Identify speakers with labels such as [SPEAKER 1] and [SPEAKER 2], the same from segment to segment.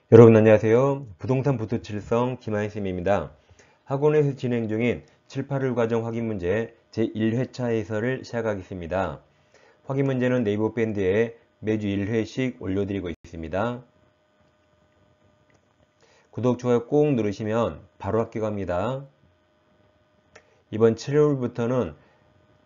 [SPEAKER 1] 여러분 안녕하세요. 부동산 부두칠성 김하인쌤입니다. 학원에서 진행 중인 7, 8월 과정 확인 문제 제1회차 해설을 시작하겠습니다. 확인 문제는 네이버 밴드에 매주 1회씩 올려드리고 있습니다. 구독, 좋아요 꼭 누르시면 바로 학교 갑니다. 이번 7월부터는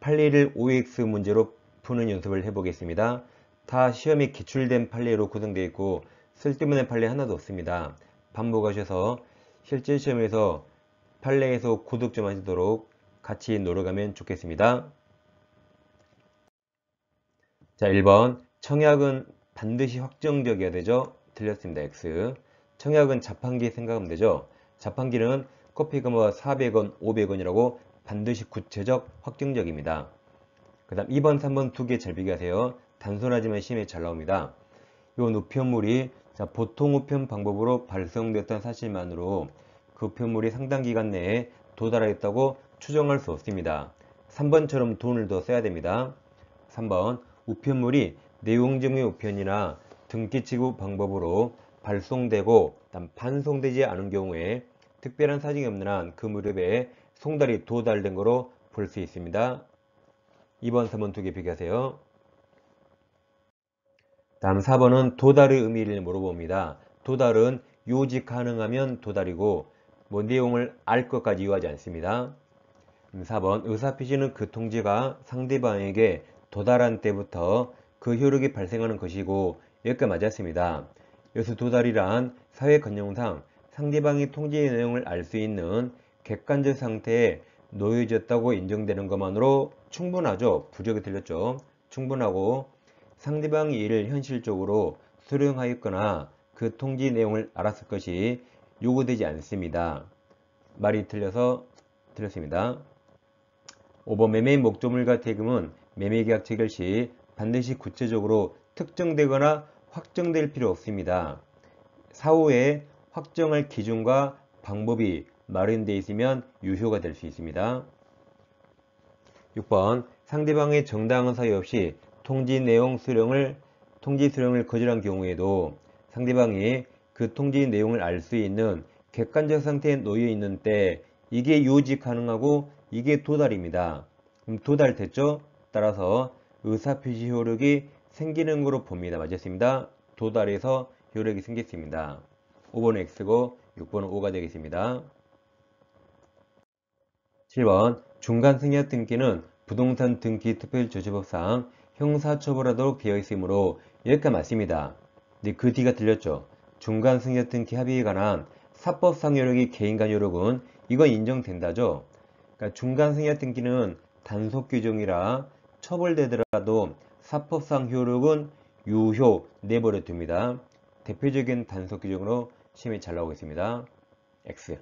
[SPEAKER 1] 판례를 OX 문제로 푸는 연습을 해보겠습니다. 다 시험에 기출된 판례로 구성되어 있고 쓸데없는 판례 하나도 없습니다. 반복하셔서 실제 시험에서 판례에서 고득 좀 하시도록 같이 놀아가면 좋겠습니다. 자, 1번 청약은 반드시 확정적이어야 되죠? 틀렸습니다. X. 청약은 자판기 생각하면 되죠? 자판기는 커피가 뭐 400원, 500원이라고 반드시 구체적, 확정적입니다. 그 다음 2번, 3번 두 개 잘 비교하세요. 단순하지만 시험에 잘 나옵니다. 이 우편물이 보통 우편 방법으로 발송됐던 사실만으로 그 우편물이 상당 기간 내에 도달하였다고 추정할 수 없습니다. 3번처럼 돈을 더 써야 됩니다. 3번 우편물이 내용증의 우편이나 등기치구 방법으로 발송되고 반송되지 않은 경우에 특별한 사정이 없는 한 그 무렵에 송달이 도달된 것으로 볼 수 있습니다. 2번, 3번 두 개 비교하세요. 다음 4번은 도달의 의미를 물어봅니다. 도달은 요지 가능하면 도달이고 내용을 알 것까지 요하지 않습니다. 4번 의사표시는 그 통지가 상대방에게 도달한 때부터 그 효력이 발생하는 것이고 여기까지 맞았습니다. 여기서 도달이란 사회 관용상 상대방이 통지의 내용을 알 수 있는 객관적 상태에 놓여졌다고 인정되는 것만으로 충분하죠. 부적이 틀렸죠. 충분하고 상대방이 이를 현실적으로 수령하였거나 그 통지 내용을 알았을 것이 요구되지 않습니다. 말이 틀려서 틀렸습니다. 5번 매매 목조물과 대금은 매매계약 체결 시 반드시 구체적으로 특정되거나 확정될 필요 없습니다. 사후에 확정할 기준과 방법이 마련되어 있으면 유효가 될 수 있습니다. 6번 상대방의 정당한 사유 없이 통지 수령을 거절한 경우에도 상대방이 그 통지 내용을 알 수 있는 객관적 상태에 놓여 있는 때 이게 요지 가능하고 이게 도달입니다. 그럼 도달됐죠? 따라서 의사표시 효력이 생기는 거로 봅니다. 맞았습니다. 도달해서 효력이 생겼습니다. 5번은 X고 6번은 O가 되겠습니다. 7번 중간 승낙 등기는 부동산 등기 특별조치법상 형사처벌하도록 되어 있으므로 여기까지 맞습니다. 근데 그 뒤가 틀렸죠. 중간 승낙 등기 합의에 관한 사법상 효력이 개인간 효력은 이건 인정된다죠. 그러니까 중간 승낙 등기는 단속 규정이라 처벌되더라도 사법상 효력은 유효 내버려 둡니다. 대표적인 단속 규정으로 시험이 잘 나오고 있습니다. X.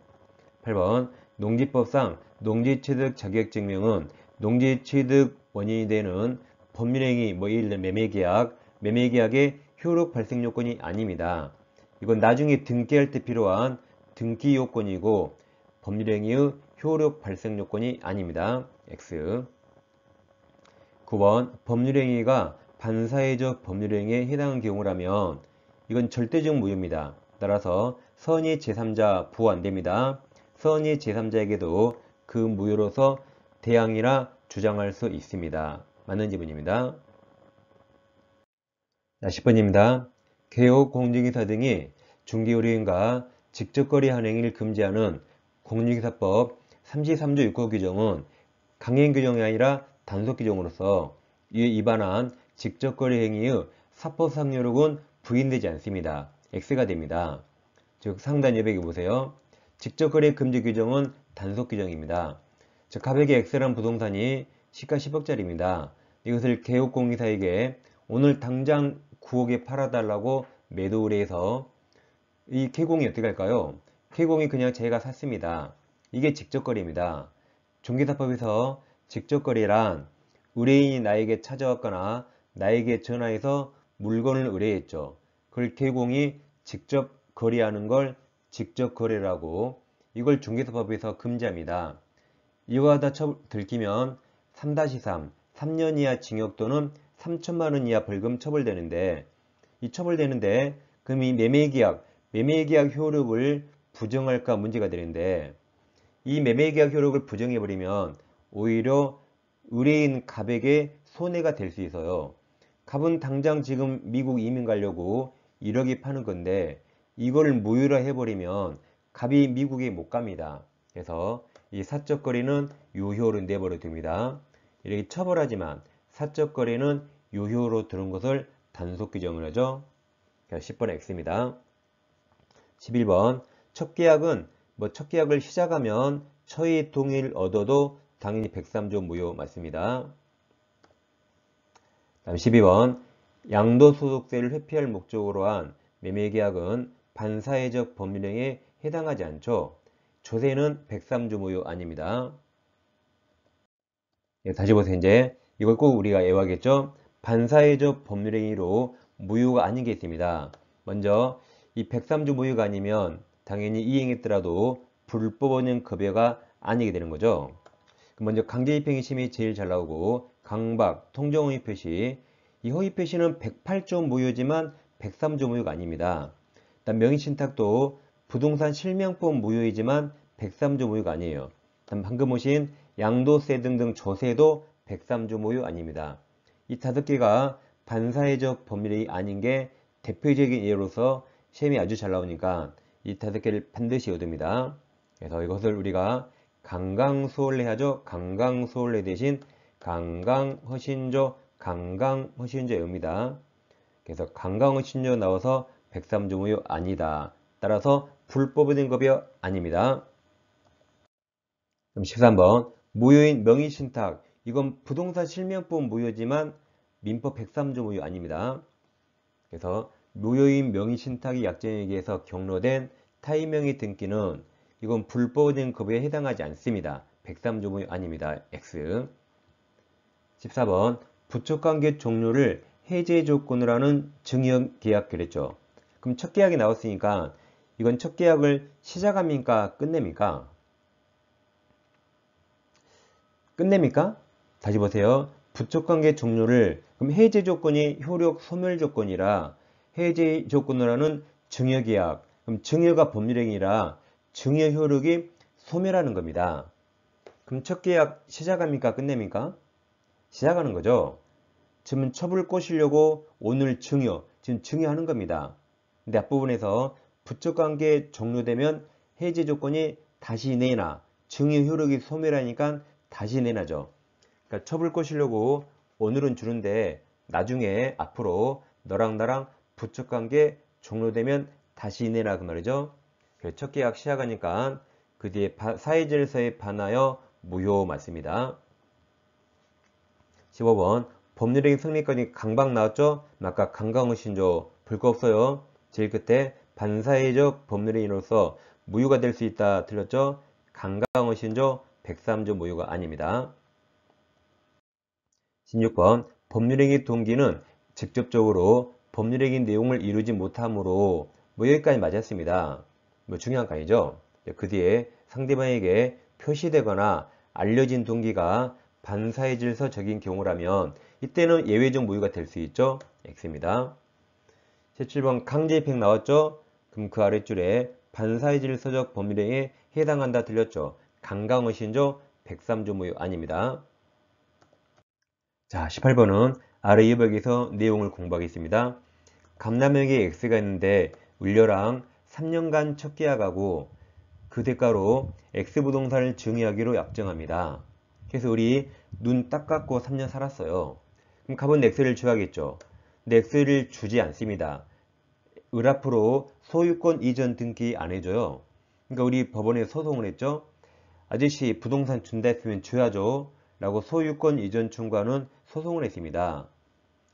[SPEAKER 1] 8번 농지법상 농지취득 자격증명은 농지취득 원인이 되는 법률행위, 예를 들어 매매계약의 효력 발생 요건이 아닙니다. 이건 나중에 등기할 때 필요한 등기 요건이고 법률행위의 효력 발생 요건이 아닙니다. X. 9번 법률행위가 반사회적 법률행위에 해당하는 경우라면 이건 절대적 무효입니다. 따라서 선의 제3자 부호 안됩니다. 선의 제3자에게도 그 무효로서 대항이라 주장할 수 있습니다. 맞는 지문입니다. 10번입니다. 개업 공직기사 등이 중개의뢰인과 직접 거래하는 행위를 금지하는 공직기사법 33조 6호 규정은 강행 규정이 아니라 단속 규정으로서 이에 위반한 직접 거래 행위의 사법상 효력은 부인되지 않습니다. X가 됩니다. 즉 상단 여백에 보세요. 직접 거래 금지 규정은 단속 규정입니다. 즉 가백의 X라는 부동산이 시가 10억짜리입니다. 이것을 개업공개사에게 오늘 당장 9억에 팔아달라고 매도 의뢰해서 이 개공이 어떻게 할까요? 개공이 그냥 제가 샀습니다. 이게 직접 거래입니다. 중개사법에서 직접 거래란 의뢰인이 나에게 찾아왔거나 나에게 전화해서 물건을 의뢰했죠. 그걸 개공이 직접 거래하는 걸 직접 거래라고 이걸 중개사법에서 금지합니다. 이와 다 들키면 3-3, 3년 이하 징역 또는 3천만 원 이하 벌금 처벌되는데 이 처벌되는데 그럼 이 매매계약 효력을 부정할까 문제가 되는데, 이 매매계약 효력을 부정해버리면 오히려 의뢰인 갑에게 손해가 될 수 있어요. 갑은 당장 지금 미국 이민 가려고 1억이 파는 건데 이걸 무효로 해버리면 갑이 미국에 못 갑니다. 그래서 이 사적 거래는 유효로 내버려 둡니다. 이렇게 처벌하지만 사적 거래는 유효로 두는 것을 단속 규정을 하죠. 10번 X입니다. 11번 첫 계약은 첫 계약을 시작하면 처의 동의를 얻어도 당연히 103조 무효 맞습니다. 다음 12번 양도소득세를 회피할 목적으로 한 매매계약은 반사회적 법률행위에 해당하지 않죠. 조세는 103조 무효 아닙니다. 다시 보세요. 이제 이걸 꼭 우리가 외워야겠죠. 반사회적 법률행위로 무효가 아닌 게 있습니다. 먼저 이 103조 무효가 아니면 당연히 이행했더라도 불법원형 급여가 아니게 되는 거죠. 먼저 강제집행의 심이 제일 잘 나오고 강박, 통정허위 표시. 이 허위 표시는 108조 무효지만 103조 무효가 아닙니다. 일단 명의신탁도 부동산 실명법 무효이지만 103조 무효가 아니에요. 방금 보신 양도세 등등 조세도 103조 무효 아닙니다. 이 5개가 반사회적 법률이 아닌 게 대표적인 예로서 시험이 아주 잘 나오니까 이 5개를 반드시 외워둡니다. 그래서 이것을 우리가 강강수월래 하죠. 강강수월래 대신 강강허신조, 강강허신조 외웁니다. 그래서 강강허신조 나와서 103조 무효 아니다. 따라서 불법인 급여 아닙니다. 그럼 13번 무효인 명의신탁. 이건 부동산 실명법 무효지만 민법 103조 무효 아닙니다. 그래서 무효인 명의신탁의 약정에 의해서 경로된 타인 명의 등기는 이건 불법인 급여에 해당하지 않습니다. 103조 무효 아닙니다. X. 14번 부촉관계 종료를 해제 조건으로 하는 증여계약 그랬죠. 그럼 첫 계약이 나왔으니까 이건 첫 계약을 시작합니까? 끝냅니까? 끝냅니까? 다시 보세요. 부촉관계 종료를 그럼 해제 조건이 효력 소멸 조건이라 해제 조건으로 하는 증여계약. 그럼 증여가 법률행위라 증여 효력이 소멸하는 겁니다. 그럼 첫 계약 시작합니까? 끝냅니까? 시작하는 거죠. 지금 첩을 꼬시려고 오늘 증여, 지금 증여하는 겁니다. 근데 앞부분에서 부촉관계 종료되면 해제 조건이 다시 내나 증여 효력이 소멸하니까 다시 내나죠. 그러니까 첩을 꼬시려고 오늘은 주는데 나중에 앞으로 너랑 나랑 부촉관계 종료되면 다시 내나 그 말이죠. 첫 계약 시작하니까 그 뒤에 사회질서에 반하여 무효 맞습니다. 15번 법률행위 성립까지 강박 나왔죠? 아까 강강허신조 볼 거 없어요. 제일 끝에 반사회적 법률행위로서 무효가 될 수 있다 틀렸죠? 강강허신조 103조 무효가 아닙니다. 16번 법률행위 동기는 직접적으로 법률행위 내용을 이루지 못하므로 여기까지 맞았습니다. 중요한 거 아니죠? 그 뒤에 상대방에게 표시되거나 알려진 동기가 반사회 질서적인 경우라면 이때는 예외적 무효가 될 수 있죠. X입니다. 17번 강제집행 나왔죠? 그럼 그 아랫줄에 반사회 질서적 법률행위에 해당한다 틀렸죠. 강강허신조 103조 무효 아닙니다. 자, 18번은 아래 이역에서 내용을 공부하겠습니다. 감남에게 X가 있는데 을려랑 3년간 첫 계약하고 그 대가로 X부동산을 증여하기로 약정합니다. 그래서 우리 눈 딱 감고 3년 살았어요. 그럼 갑은 X를 줘야겠죠. 근데 X를 주지 않습니다. 을 앞으로 소유권 이전 등기 안 해줘요. 그러니까 우리 법원에 소송을 했죠. 아저씨 부동산 준다 했으면 줘야죠. 라고 소유권 이전 청구하는 소송을 했습니다.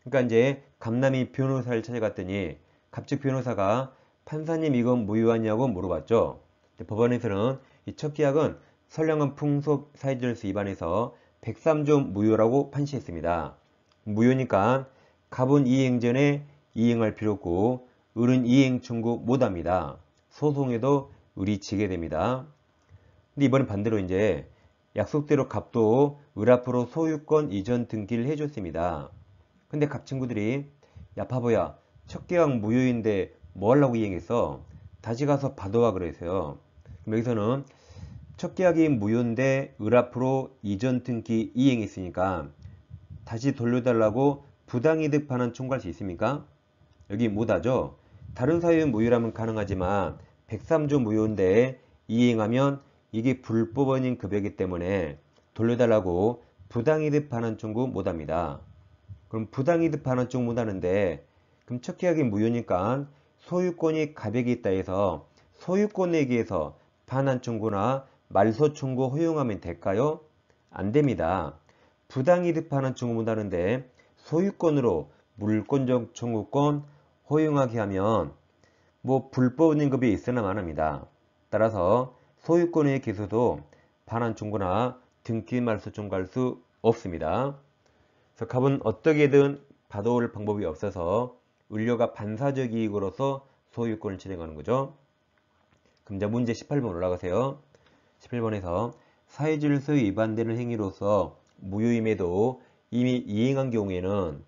[SPEAKER 1] 그러니까 이제 감남이 변호사를 찾아갔더니 갑직 변호사가 판사님 이건 무효하냐고 물어봤죠. 법원에서는 이 첫 계약은 선량한 풍속 사회질서 위반해서 103조 무효라고 판시했습니다. 무효니까 갑은 이행 전에 이행할 필요 없고 을은 이행 청구 못합니다. 소송에도 을이 지게 됩니다. 근데 이번엔 반대로 이제 약속대로 갑도 을 앞으로 소유권 이전 등기를 해줬습니다. 근데 갑 친구들이 야 바보야 첫 계약 무효인데 뭐 하려고 이행했어? 다시 가서 받아와 그랬어요. 그럼 여기서는 첫 계약이 무효인데 을 앞으로 이전 등기 이행했으니까 다시 돌려달라고 부당이득 반환 청구할 수 있습니까? 여기 못하죠. 다른 사유의 무효라면 가능하지만 103조 무효인데 이행하면 이게 불법원인 급여이기 때문에 돌려달라고 부당이득 반환 청구 못합니다. 그럼 부당이득 반환 청구 못하는데 그럼 첫 계약이 무효니까 소유권이 가백이 있다 해서 소유권에게서 반환 청구나 말소 청구 허용하면 될까요? 안 됩니다. 부당이득 반환 청구 못하는데 소유권으로 물권적 청구권 허용하게 하면 뭐 불법 임금이 있으나 마나입니다. 따라서 소유권의 기소도 반환 청구나 등기 말소 청구할 수 없습니다. 그래서 갑은 어떻게든 받아올 방법이 없어서 을료가 반사적 이익으로서 소유권을 진행하는 거죠. 그럼 이제 문제 18번 올라가세요. 18번에서 사회질서에 위반되는 행위로서 무효임에도 이미 이행한 경우에는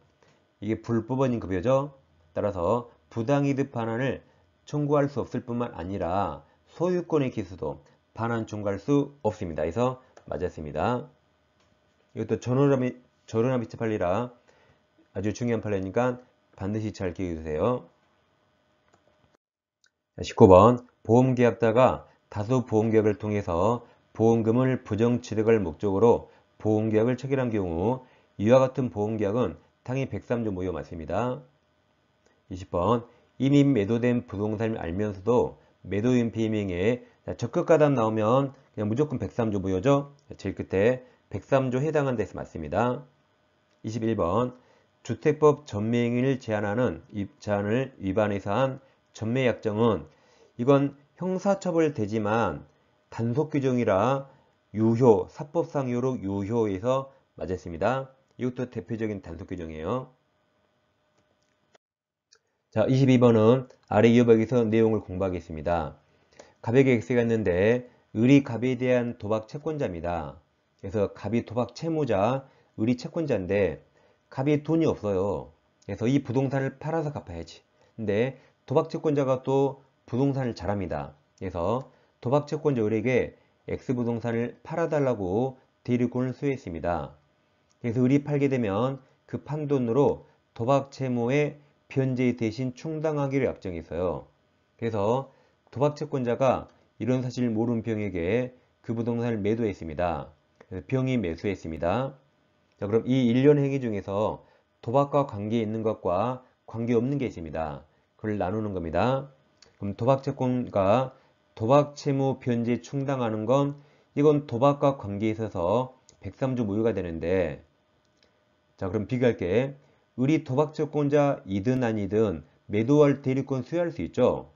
[SPEAKER 1] 이게 불법원인 급여죠. 따라서 부당이득 반환을 청구할 수 없을 뿐만 아니라 소유권의 기수도 반환 청구할 수 없습니다. 그래서 맞았습니다. 이것도 전원합의체 판례라 아주 중요한 판례니까 반드시 잘 기억해 주세요. 19번 보험계약자가 다수 보험계약을 통해서 보험금을 부정취득할 목적으로 보험계약을 체결한 경우 이와 같은 보험계약은 당연히 103조 무효 맞습니다. 20번 이미 매도된 부동산을 알면서도 매도인 비명에 적극 가담 나오면 그냥 무조건 103조 무효죠. 제일 끝에 103조 해당한 데서 맞습니다. 21번 주택법 전매행위를 제한하는 제한을 위반해서 한 전매약정은 이건 형사처벌되지만 단속 규정이라 유효, 사법상으로 유효해서 맞았습니다. 이것도 대표적인 단속 규정이에요. 자, 22번은 아래 이어박에서 내용을 공부하겠습니다. 갑에게 X가 있는데 을이 갑에 대한 도박 채권자입니다. 그래서 갑이 도박 채무자, 을이 채권자인데 갑이 돈이 없어요. 그래서 이 부동산을 팔아서 갚아야지. 근데 도박 채권자가 또 부동산을 잘합니다. 그래서 도박 채권자 을에게 X부동산을 팔아달라고 대리권을 수여했습니다. 그래서 을이 팔게 되면 그 판돈으로 도박 채무의 변제 대신 충당하기로 약정했어요. 그래서 도박 채권자가 이런 사실을 모르는 병에게 그 부동산을 매도했습니다. 그래서 병이 매수했습니다. 자, 그럼 이 일련 행위 중에서 도박과 관계 있는 것과 관계 없는 게 있습니다. 그걸 나누는 겁니다. 그럼 도박 채권과 도박 채무 변제 충당하는 건 이건 도박과 관계에 있어서 103조 무효가 되는데, 자, 그럼 비교할게. 을이 도박 채권자이든 아니든 매도할 대리권 수여할 수 있죠.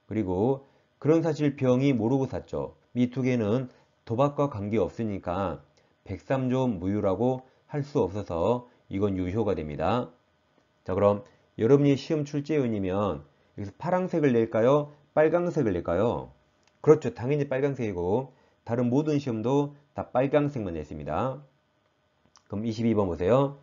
[SPEAKER 1] 그리고 그런 사실 병이 모르고 샀죠. 이 두 개는 도박과 관계 없으니까 103조 무효라고 할 수 없어서 이건 유효가 됩니다. 자, 그럼 여러분이 시험 출제위원이면 여기서 파란색을 낼까요? 빨강색을 낼까요? 그렇죠. 당연히 빨강색이고 다른 모든 시험도 다 빨강색만 냈습니다. 그럼 22번 보세요.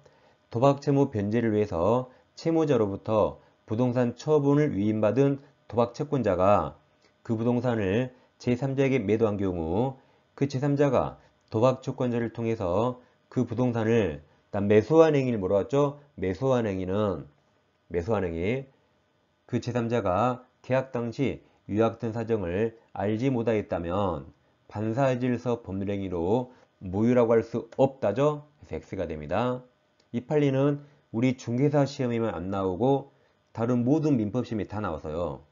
[SPEAKER 1] 도박 채무 변제를 위해서 채무자로부터 부동산 처분을 위임받은 도박 채권자가 그 부동산을 제3자에게 매도한 경우 그 제3자가 도박 채권자를 통해서 그 부동산을 매수한 행위를 뭐라고 했죠? 매수한 행위는 그 제3자가 계약 당시 위약된 사정을 알지 못하였다면 반사질서 법률행위로 무효라고 할 수 없다죠? 그래서 X가 됩니다. 이 판례는 우리 중개사 시험에만 안 나오고 다른 모든 민법 시험에 다 나와서요.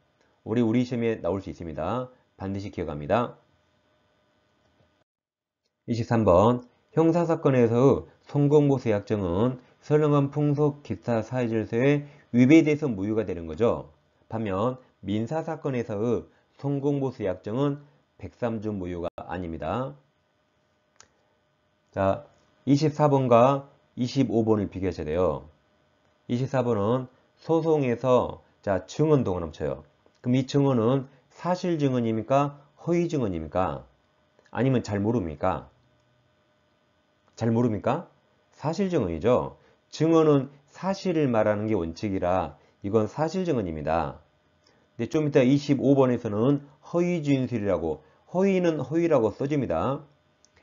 [SPEAKER 1] 우리 시험에 나올 수 있습니다. 반드시 기억합니다. 23번 형사사건에서의 성공보수 약정은 선량한 풍속 기타 사회질서에 위배돼서 무효가 되는 거죠. 반면 민사사건에서의 성공보수 약정은 103조 무효가 아닙니다. 자, 24번과 25번을 비교하셔야 돼요. 24번은 소송에서 자 증언 동원함 쳐요. 그럼 이 증언은 사실 증언입니까? 허위 증언입니까? 아니면 잘 모릅니까? 잘 모릅니까? 사실 증언이죠. 증언은 사실을 말하는 게 원칙이라 이건 사실 증언입니다. 근데 좀 이따 25번에서는 허위 진술이라고, 허위는 허위라고 써집니다.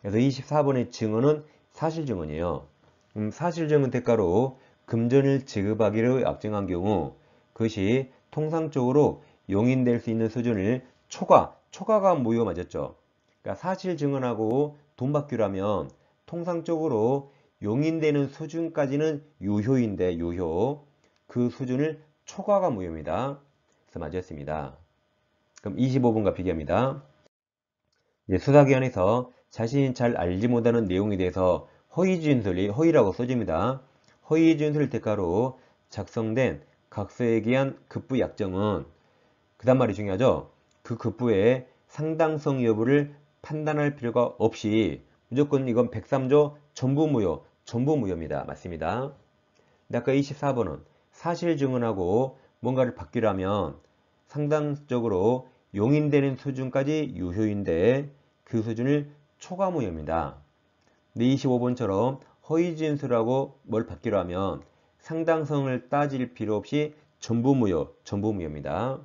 [SPEAKER 1] 그래서 24번의 증언은 사실 증언이에요. 사실 증언 대가로 금전을 지급하기로 약정한 경우 그것이 통상적으로 용인될 수 있는 수준을 초과가 무효 맞았죠. 그러니까 사실 증언하고 돈 받기로 하면 통상적으로 용인되는 수준까지는 유효인데 유효. 그 수준을 초과가 무효입니다. 그래서 맞았습니다. 그럼 25번과 비교합니다. 이제 수사기관에서 자신이 잘 알지 못하는 내용에 대해서 허위 진술이 허위라고 써집니다. 허위 진술 대가로 작성된 각서에 기한 급부 약정은 그 다음 말이 중요하죠. 그 급부의 상당성 여부를 판단할 필요가 없이 무조건 이건 103조 전부 무효입니다. 맞습니다. 근데 아까 24번은 사실 증언하고 뭔가를 받기로 하면 상당적으로 용인되는 수준까지 유효인데 그 수준을 초과 무효입니다. 근데 25번처럼 허위 진술하고 뭘 받기로 하면 상당성을 따질 필요 없이 전부 무효입니다.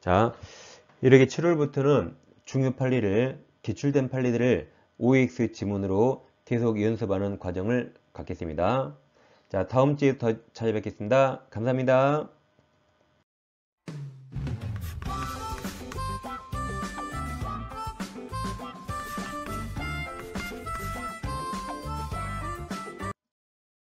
[SPEAKER 1] 자, 이렇게 7월부터는 중요 판례를, 기출된 판례들을 OX 지문으로 계속 연습하는 과정을 갖겠습니다. 자, 다음 주에 더 찾아뵙겠습니다. 감사합니다.